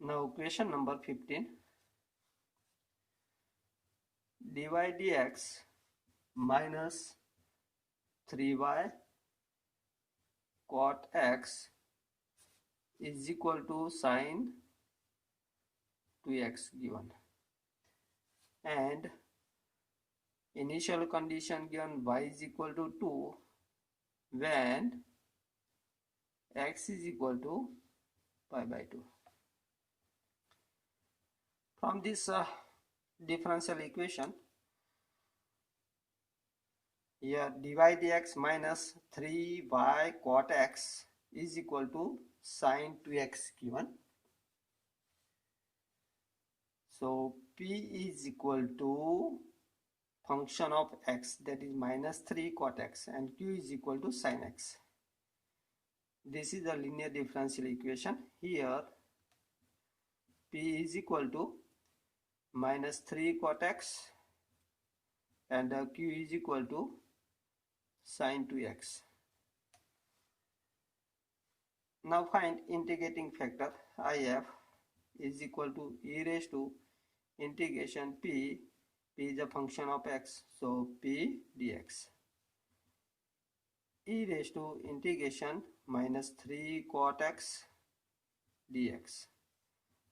Now question number 15. dy dx minus 3y cot x is equal to sine 2x given, and initial condition given y is equal to 2 when x is equal to pi by 2. From this differential equation, here dy dx minus 3y cot x is equal to sine 2x given. So p is equal to function of x, that is minus 3 cot x, and q is equal to sine x. This is the linear differential equation. Here p is equal to minus 3 cot x and q is equal to sine 2x. Now find integrating factor. IF is equal to e raised to integration p is a function of x, so p dx, e raised to integration minus 3 cot x dx,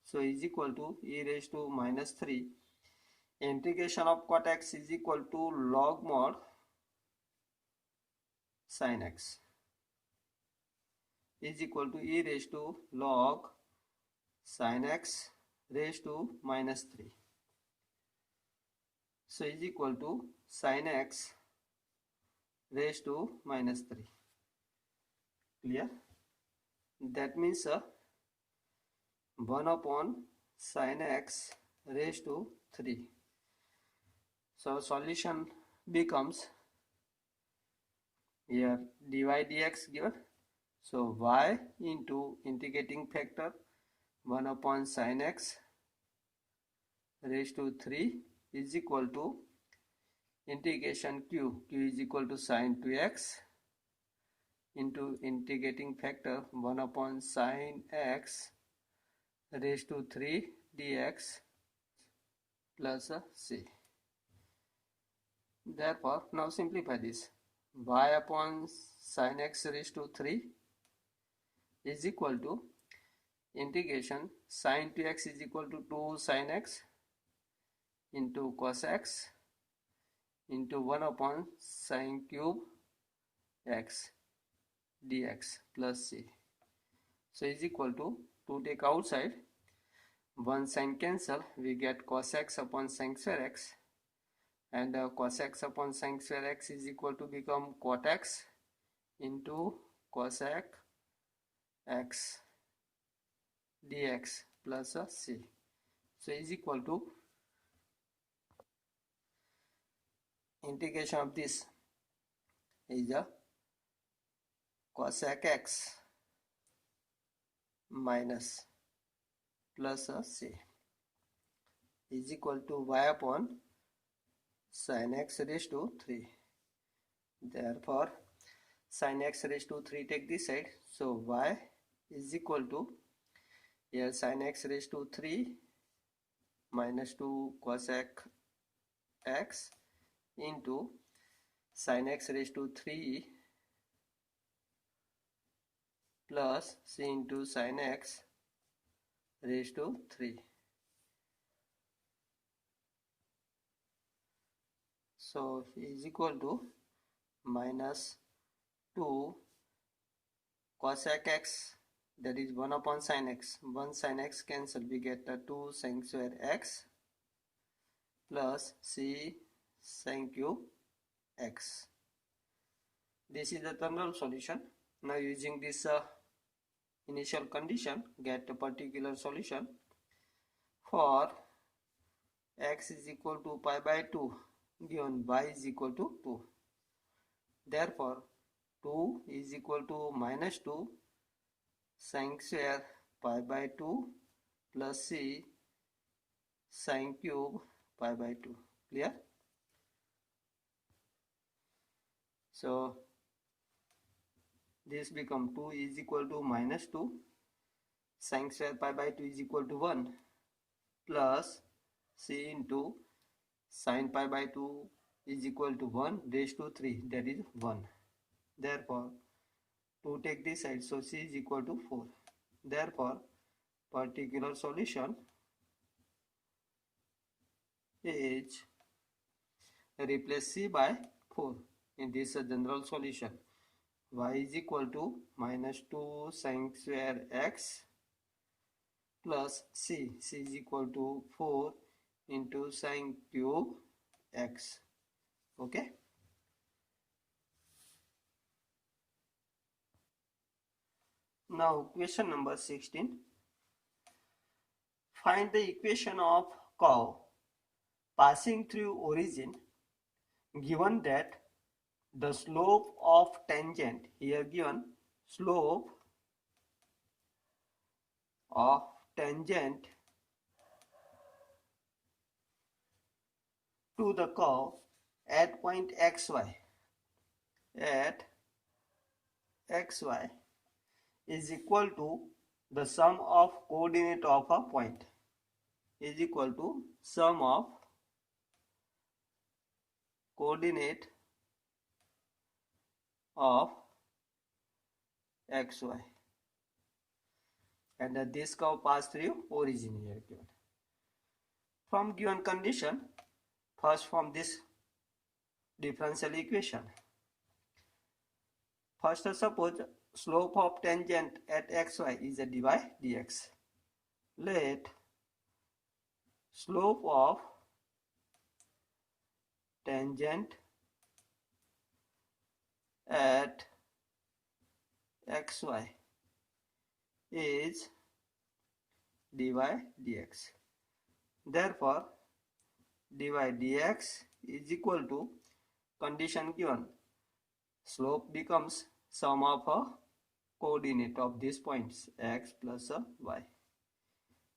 so is equal to e raised to minus 3 integration of cot x is equal to log mod sin x is equal to e raised to log sin x raised to minus 3, so is equal to sin x raised to minus 3. Clear? That means 1 upon sin x raised to 3. So solution becomes, here dy dx given, so y into integrating factor 1 upon sin x raised to 3 is equal to integration q is equal to sine 2x into integrating factor 1 upon sin x raised to 3 dx plus c. Therefore, now simplify this. Y upon sin x raised to 3 is equal to integration sin 2x is equal to 2 sin x into cos x into 1 upon sin cube x dx plus c. So is equal to take outside, 1 sin cancel, we get cos x upon sin square x, and cos x upon sin square x is equal to become cot x into cosec x dx plus c. So is equal to integration of this is a cosec x minus plus c is equal to y upon sin x raised to 3. Therefore, sin x raised to 3 take this side, so y is equal to, here sin x raised to 3 minus 2 cosec x into sin x raised to 3 plus c into sin x raised to 3. So is equal to minus 2 cosec x, that is 1 upon sin x. 1 sin x cancel, we get 2 sin square x plus c sin cube x. This is the general solution. Now using this initial condition, get a particular solution for x is equal to pi by 2 given y is equal to 2. Therefore 2 is equal to minus 2 sin square pi by 2 plus c sin cube pi by 2. Clear? So this become 2 is equal to minus 2 sin square pi by 2 is equal to 1 plus c into sin pi by 2 is equal to 1 raised to 3, that is 1. Therefore 2 take this side, so c is equal to 4. Therefore particular solution is replace c by 4 in this general solution. Y is equal to minus 2 sin square x plus c is equal to 4 into sin cube x. Okay. Now question number 16. Find the equation of curve passing through origin given that the slope of tangent, here given slope of tangent to the curve at point xy is equal to the sum of coordinate of a point is equal to sum of coordinate of xy, and this curve pass through origin here given. From given condition, first from this differential equation, first suppose slope of tangent at xy is a dy dx. Let slope of tangent at xy is dy dx. Therefore dy dx is equal to condition given, slope becomes sum of a coordinate of these points x plus y.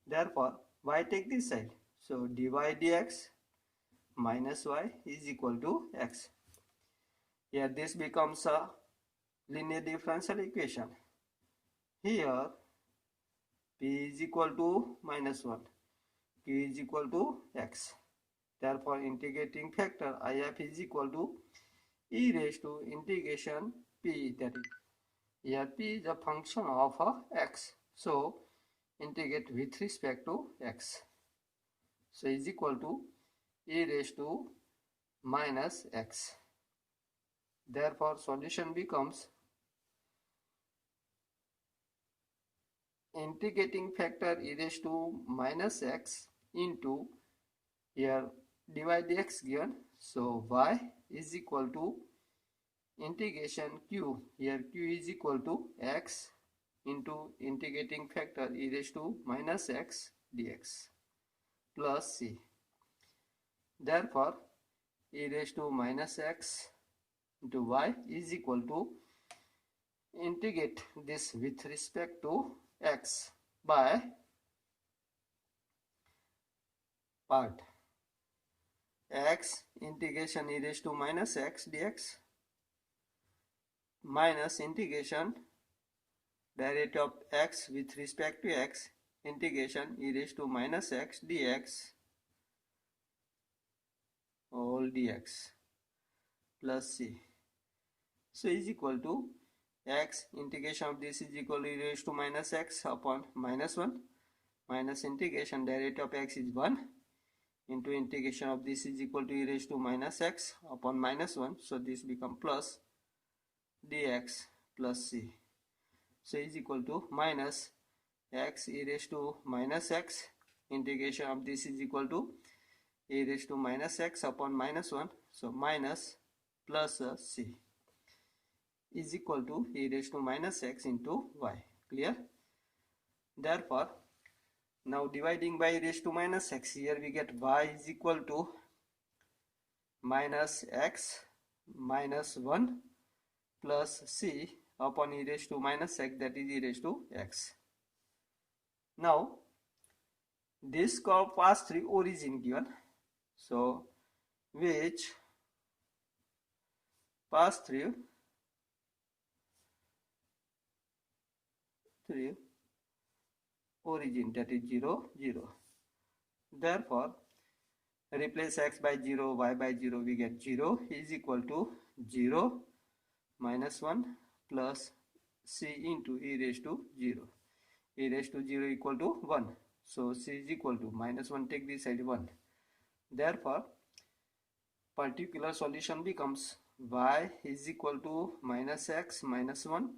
Therefore y take this side, so dy dx minus y is equal to x. Here this becomes a linear differential equation. Here p is equal to minus 1, q is equal to x. Therefore integrating factor if is equal to e raised to integration p, that is here p is a function of x, so integrate with respect to x, so is equal to e raised to minus x. Therefore solution becomes integrating factor e raised to minus x into here dy dx given, so y is equal to integration q, here q is equal to x into integrating factor e raised to minus x dx plus c. Therefore e raised to minus x into y is equal to integrate this with respect to x by part x integration e raised to minus x dx minus integration derivative of x with respect to x integration e raised to minus x dx whole dx plus c, so is equal to x integration of this is equal to e raised to minus x upon minus 1 minus integration derivative of x is 1 into integration of this is equal to e raised to minus x upon minus 1, so this become plus dx plus c, so is equal to minus x e raised to minus x integration of this is equal to e raised to minus x upon minus 1, so minus plus c is equal to e raised to minus x into y. Clear? Therefore now dividing by e raised to minus x, here we get y is equal to minus x minus 1 plus c upon e raised to minus x, that is e raised to x. Now this curve pass through origin given, so which pass through origin, that is 0, 0. Therefore, replace x by 0, y by 0, we get 0 is equal to 0 minus 1 plus c into e raised to 0. E raised to 0 equal to 1. So c is equal to minus 1, take this side 1. Therefore, particular solution becomes y is equal to minus x minus 1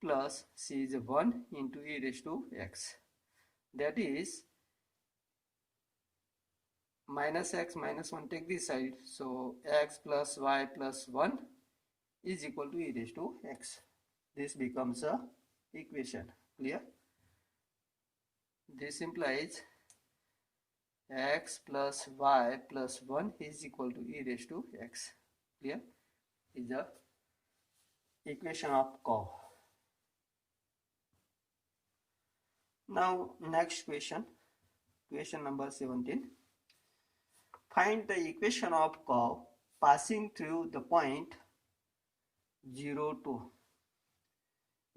plus c is 1 into e raised to x. That is minus x minus 1, take this side. So x plus y plus 1 is equal to e raised to x. This becomes a equation. Clear? This implies x plus y plus 1 is equal to e raised to x. Clear? Is the equation of curve. Now next question, question number 17. Find the equation of curve passing through the point 0, 2.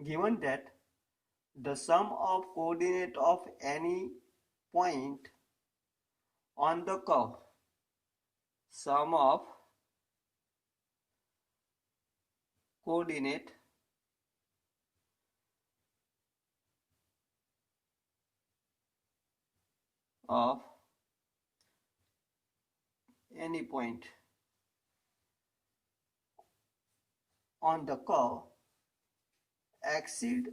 Given that the sum of coordinate of any point on the curve, sum of coordinate of any point on the curve exceed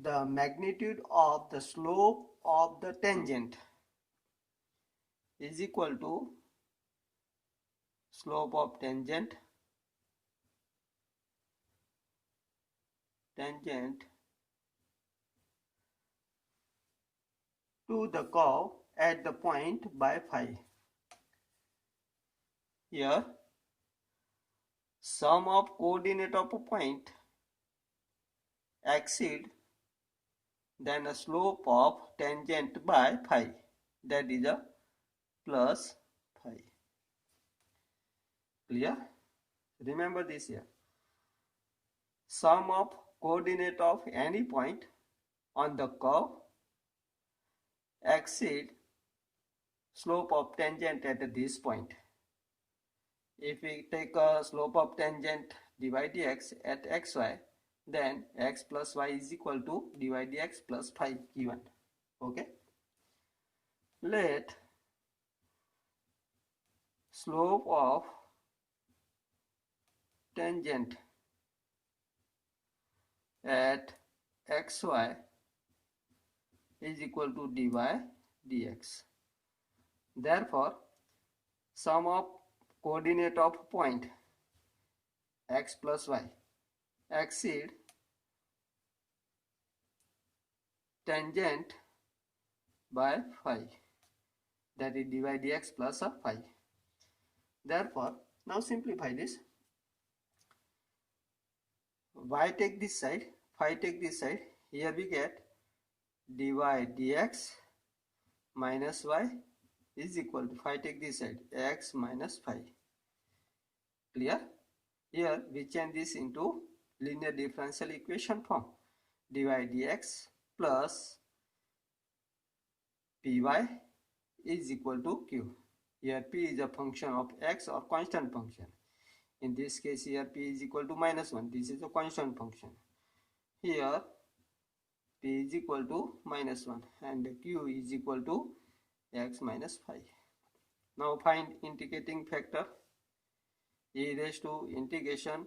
the magnitude of the slope of the tangent is equal to slope of tangent to the curve at the point by phi. Here, sum of coordinate of a point exceed then a slope of tangent by phi, that is a plus phi. Clear? Remember this here. Sum of coordinate of any point on the curve exceed slope of tangent at this point. If we take a slope of tangent dy dx at xy, then x plus y is equal to dy dx plus phi given. Okay. Let slope of tangent at xy is equal to dy dx. Therefore, sum of coordinate of point x plus y exceed tangent by phi, that is dy dx plus a phi. Therefore, now simplify this. Y take this side, phi take this side. Here we get dy dx minus y is equal to phi take this side, x minus phi. Clear? Here we change this into linear differential equation form. Dy dx plus py is equal to q. Here p is a function of x or constant function. In this case here p is equal to minus 1. This is a constant function. Here p is equal to minus 1 and q is equal to x minus phi. Now find integrating factor e raised to integration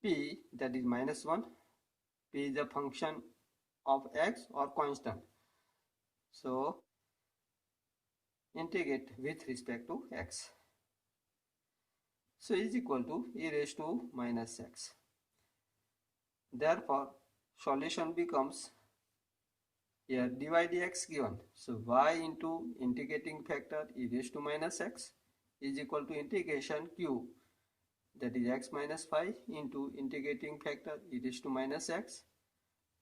p, that is minus 1. P is a function of x or constant. So integrate with respect to x. So is equal to e raised to minus x. Therefore, solution becomes here dy dx given. So y into integrating factor e raised to minus x is equal to integration q, that is x minus phi, into integrating factor e raised to minus x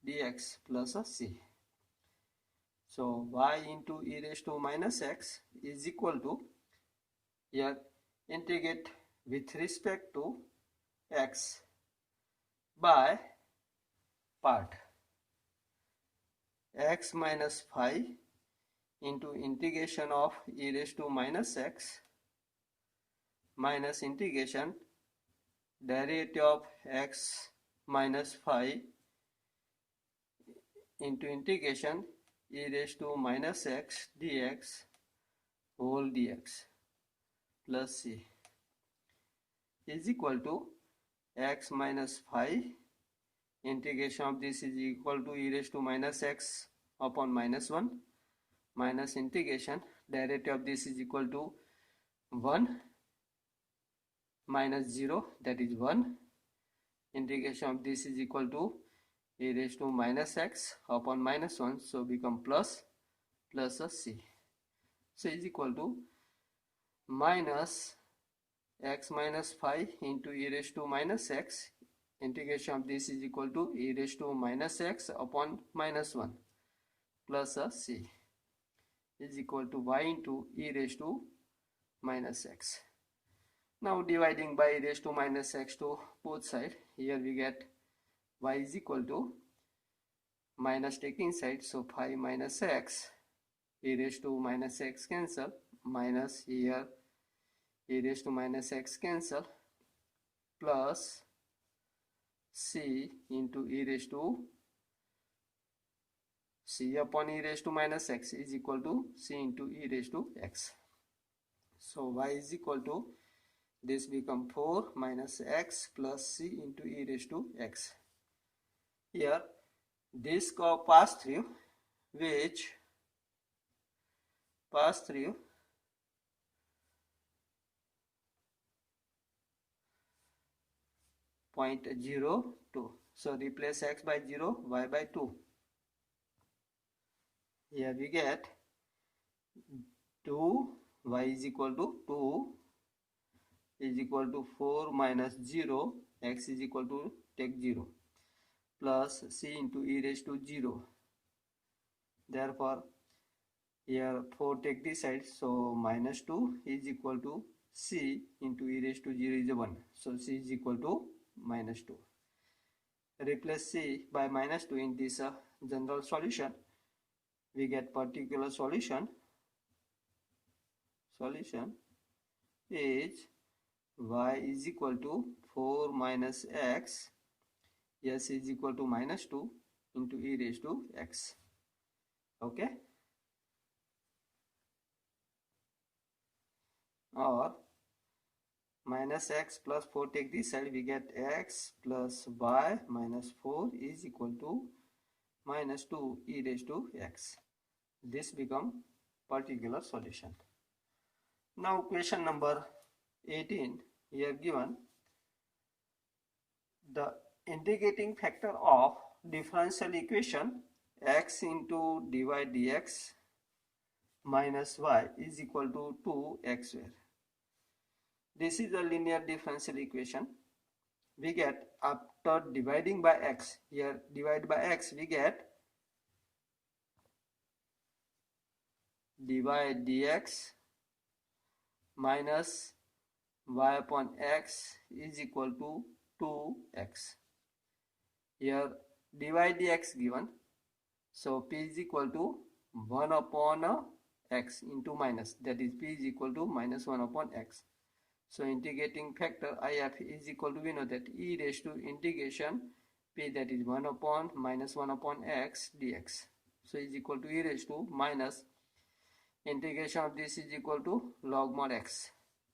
dx plus a c. So y into e raised to minus x is equal to, here integrate with respect to x by part. x minus 5 into integration of e raised to minus x minus integration derivative of x minus 5 into integration e raised to minus x dx whole dx plus c is equal to x minus 5 integration of this is equal to e raised to minus x upon minus 1 minus integration derivative of this is equal to 1 minus 0, that is 1. Integration of this is equal to e raised to minus x upon minus 1, so become plus a c. So is equal to minus x minus 5 into e raised to minus x. Integration of this is equal to e raised to minus x upon minus 1 plus a c is equal to y into e raised to minus x. Now dividing by e raised to minus x to both sides, here we get y is equal to minus taking side, so 5 minus x, e raised to minus x cancel, minus here e raised to minus x cancel, plus c into e raised to c upon e raised to minus x is equal to c into e raised to x. So y is equal to, this become 4 minus x plus c into e raised to x. Here this curve pass through, which pass through point 0, 2. So replace x by 0, y by 2. Here we get 2, y is equal to 2 is equal to 4 minus 0, x is equal to take 0, plus c into e raised to 0. Therefore here 4 take this side, so minus 2 is equal to c into e raised to 0 is 1, so c is equal to minus 2. Replace c by minus 2 in this general solution, we get particular solution is y is equal to 4 minus x, s is equal to minus 2 into e raised to x. Okay, or minus x plus 4 take this side, we get x plus y minus 4 is equal to minus 2 e raised to x. This become particular solution. Now question number 18, here given the integrating factor of differential equation x into dy dx minus y is equal to 2x square. This is a linear differential equation. We get, after dividing by x, here divide by x, we get dy dx minus y upon x is equal to 2x. Here dy dx given, so p is equal to 1 upon x into minus, that is p is equal to minus 1 upon x. So integrating factor if is equal to, we know that e raised to integration p, that is 1 upon minus 1 upon x dx, so is equal to e raised to minus integration of this is equal to log mod x,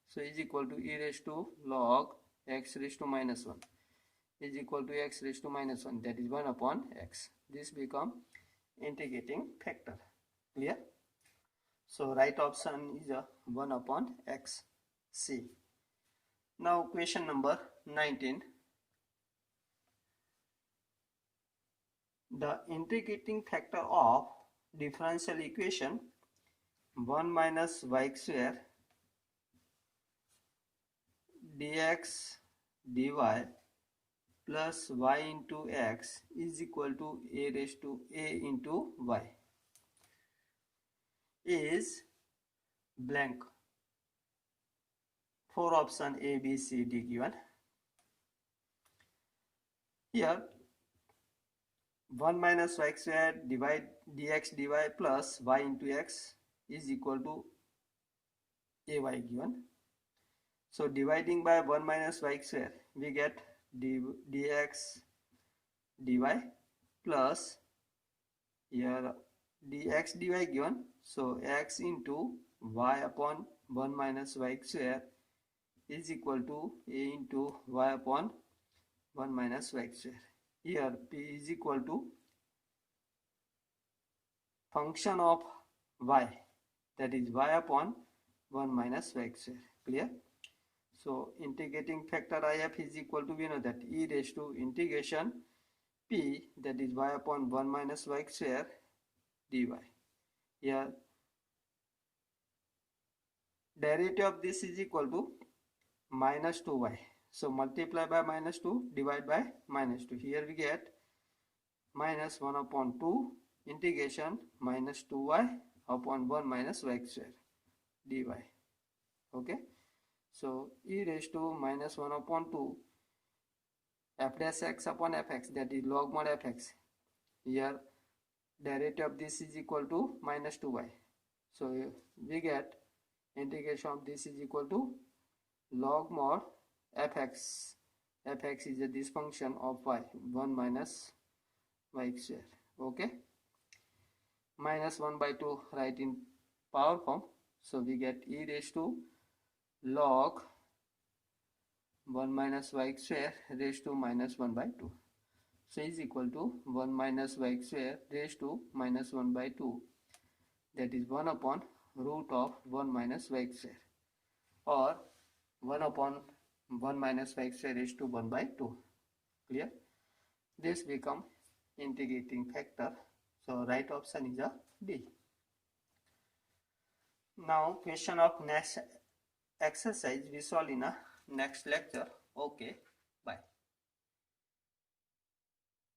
so is equal to e raised to log x raised to minus 1 is equal to x raised to minus 1, that is 1 upon x. This become integrating factor. Clear? So right option is 1 upon x, c. Now question number 19. The integrating factor of differential equation 1 minus y square dx dy plus y into x is equal to a raised to a into y is blank. 4 option A, B, C, D given. Here 1 minus y square divide dx dy plus y into x is equal to ay given. So dividing by 1 minus y square, we get dx dy plus here dx dy given. So x into y upon 1 minus y square is equal to a into y upon 1 minus y square. Here p is equal to function of y, that is y upon 1 minus y square. Clear? So integrating factor if is equal to, we know that e raised to integration p, that is y upon 1 minus y square dy. Here derivative of this is equal to minus 2y. So multiply by minus 2, divide by minus 2. Here we get minus 1 upon 2 integration minus 2y upon 1 minus y square dy. Okay. So e raised to minus 1 upon 2 f dash x upon fx, that is log mod fx. Here derivative of this is equal to minus 2y. So we get integration of this is equal to log mod fx. Fx is this function of y, 1 minus y square. Okay. Minus 1 by 2 write in power form. So we get e raised to log 1 minus y square raised to minus 1 by 2. So is equal to 1 minus y square raised to minus 1 by 2, that is 1 upon root of 1 minus y square, or 1 upon 1 minus y square raised to 1 by 2. Clear? This become integrating factor. So right option is a D. Now question of next exercise we solve in a next lecture. Okay.